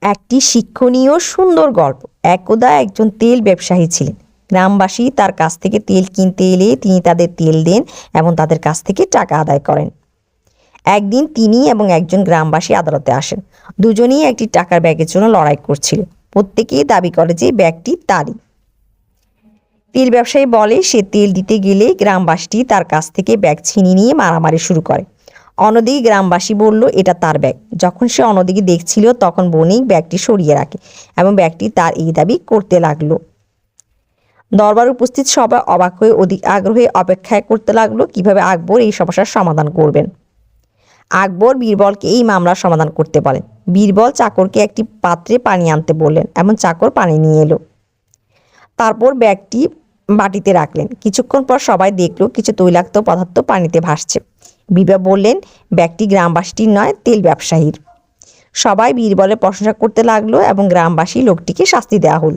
একটি শিক্ষণীয় সুন্দর গল্প। একদা একজন তেল ব্যবসায়ী ছিলেন। গ্রামবাসী তার কাছ থেকে তেল কিনতে এলে তিনি তাদের তেল দেন এবং তাদের কাছ থেকে টাকা আদায় করেন। একদিন তিনি এবং একজন গ্রামবাসী আদালতে আসেন। দুজনেই একটি টাকার ব্যাগের জন্য লড়াই করছিল। প্রত্যেকেই দাবি করে যে ব্যাগটি তারই। তেল ব্যবসায়ী বলে সে তেল দিতে গেলে গ্রামবাসীটি তার কাছ থেকে ব্যাগ ছিনিয়ে নিয়ে মারামারি শুরু করে। অন্যদিকে গ্রামবাসী বলল এটা তার ব্যাগ। যখন সে অন্যদিকে দেখছিল তখন বণিক ব্যাগটি সরিয়ে রাখে এবং ব্যাগটি তার এই দাবি করতে লাগলো। দরবার উপস্থিত সবাই অবাক হয়ে অধিক আগ্রহে অপেক্ষা করতে লাগলো কিভাবে আকবর এই সমস্যার সমাধান করবেন। আকবর বীরবলকে এই মামলার সমাধান করতে বলেন। বীরবল চাকরকে একটি পাত্রে পানি আনতে বললেন এবং চাকর পানি নিয়ে এলো। তারপর ব্যাগটি বাটিতে রাখলেন। কিছুক্ষণ পর সবাই দেখলো কিছু তৈলাক্ত পদার্থ পানিতে ভাসছে। বীরবল বললেন ব্যাগটি গ্রামবাসীর নয়, তেল ব্যবসায়ীর। সবাই বীরবলের প্রশংসা করতে লাগলো এবং গ্রামবাসী লোকটিকে শাস্তি দেওয়া হলো।